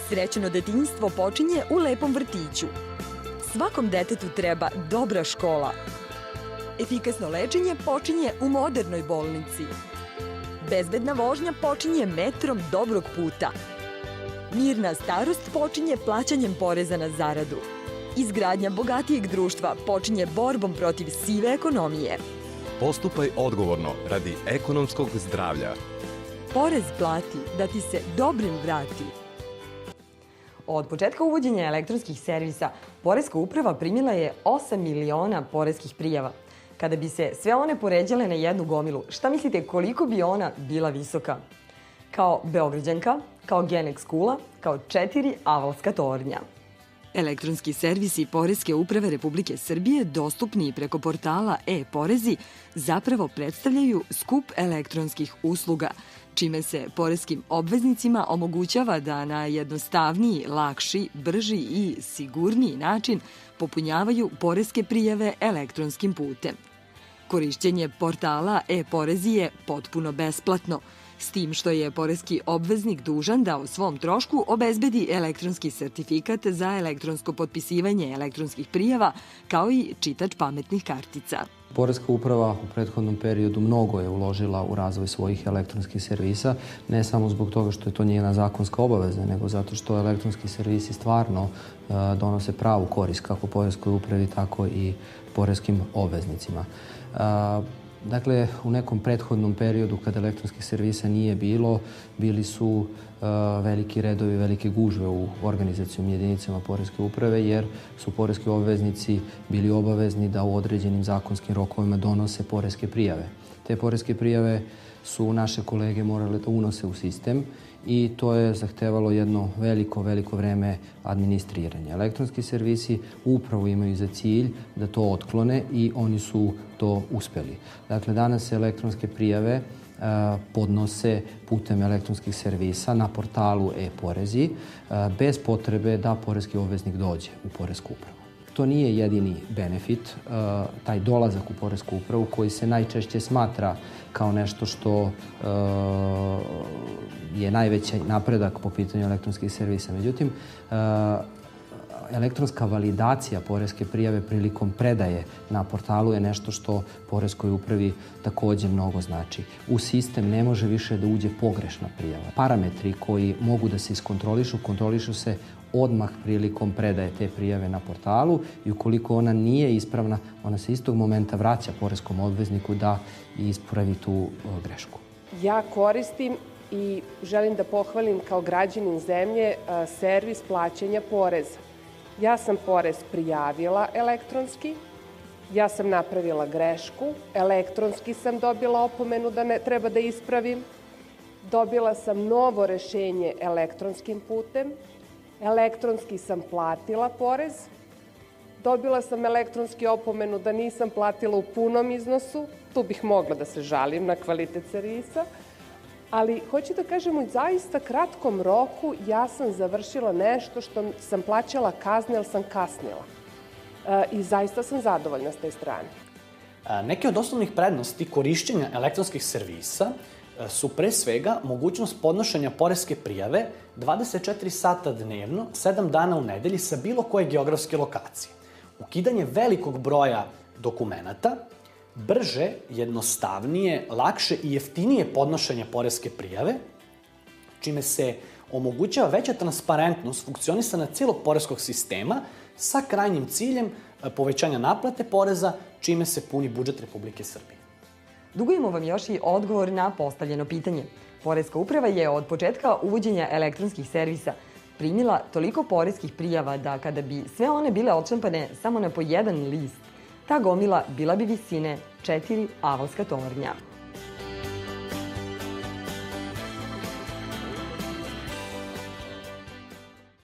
Srećno detinjstvo počinje u lepom vrtiću. Svakom detetu treba dobra škola. Efikasno lečenje počinje u modernoj bolnici. Bezbedna vožnja počinje metrom dobrog puta. Mirna starost počinje plaćanjem poreza na zaradu. Izgradnja bogatijeg društva počinje borbom protiv sive ekonomije. Postupaj odgovorno radi ekonomskog zdravlja. Porez plati da ti se dobrim vrati. Od početka uvođenja elektronskih servisa, Poreska uprava primila je 8 miliona poreskih prijava. Kada bi se sve one poređale na jednu gomilu, šta mislite koliko bi ona bila visoka? Kao Beograđanka, kao Genex kula, kao 4 avalska tornja. Elektronski servisi Poreske uprave Republike Srbije, dostupni preko portala e-porezi, zapravo predstavljaju skup elektronskih usluga, čime se poreskim obveznicima omogućava da na jednostavniji, lakši, brži i sigurniji način popunjavaju poreske prijave elektronskim putem. Korišćenje portala e-porezi je potpuno besplatno, s tim što je poreski obveznik dužan da o svom trošku obezbedi elektronski sertifikat za elektronsko potpisivanje elektronskih prijava, kao i čitač pametnih kartica. Poreska uprava u prethodnom periodu mnogo je uložila u razvoj svojih elektronskih servisa, ne samo zbog toga što je to njena zakonska obaveza, nego zato što elektronski servisi stvarno donose pravu korist kako Poreskoj upravi, tako i poreskim obveznicima. Dakle, u nekom prethodnom periodu kada elektronskih servisa nije bilo, bili su veliki redovi, velike gužve u organizacijom jedinicama Poreske uprave, jer su poreski obveznici bili obavezni da u određenim zakonskim rokovima donose poreske prijave. Te poreske prijave su naše kolege morale da unose u sistem i to je zahtevalo jedno veliko vreme administriranja. Elektronski servisi upravo imaju za cilj da to otklone i oni su to uspeli. Dakle, danas se elektronske prijave podnose putem elektronskih servisa na portalu e-porezi bez potrebe da poreski obveznik dođe u Poresku upravu. To nije jedini benefit, taj dolazak u Poresku upravu koji se najčešće smatra kao nešto što je najveći napredak po pitanju elektronskih servisa. Međutim, elektronska validacija poreske prijave prilikom predaje na portalu je nešto što Poreskoj upravi takođe mnogo znači. U sistem ne može više da uđe pogrešna prijava. Parametri koji mogu da se iskontrolišu, kontrolišu se odmah prilikom predaje te prijave na portalu i ukoliko ona nije ispravna, ona se istog momenta vraća poreskom obvezniku da ispravi tu grešku. Ja koristim i želim da pohvalim kao građanin zemlje servis plaćanja poreza. Ja sam porez prijavila elektronski, ja sam napravila grešku, elektronski sam dobila opomenu da ne treba da ispravim, dobila sam novo rešenje elektronskim putem, elektronski sam platila porez, dobila sam elektronski opomenu da nisam platila u punom iznosu, tu bih mogla da se žalim na kvalitet servisa, ali hoću da kažem u zaista kratkom roku ja sam završila nešto što sam plaćala kazne, jer sam kasnila. I zaista sam zadovoljna s te strane. Neke od osnovnih prednosti korišćenja elektronskih servisa su pre svega mogućnost podnošenja poreske prijave 24 sata dnevno, 7 dana u nedelji sa bilo koje geografske lokacije. Ukidanje velikog broja dokumenata, brže, jednostavnije, lakše i jeftinije podnošenje poreske prijave, čime se omogućava veća transparentnost funkcionisanja celog poreskog sistema sa krajnjim ciljem povećanja naplate poreza, čime se puni budžet Republike Srbije. Dugujemo vam još i odgovor na postavljeno pitanje. Poreska uprava je od početka uvođenja elektronskih servisa primila toliko poreskih prijava da kada bi sve one bile odštampane samo na po jedan list, ta gomila bila bi visine 4 avalska tornja.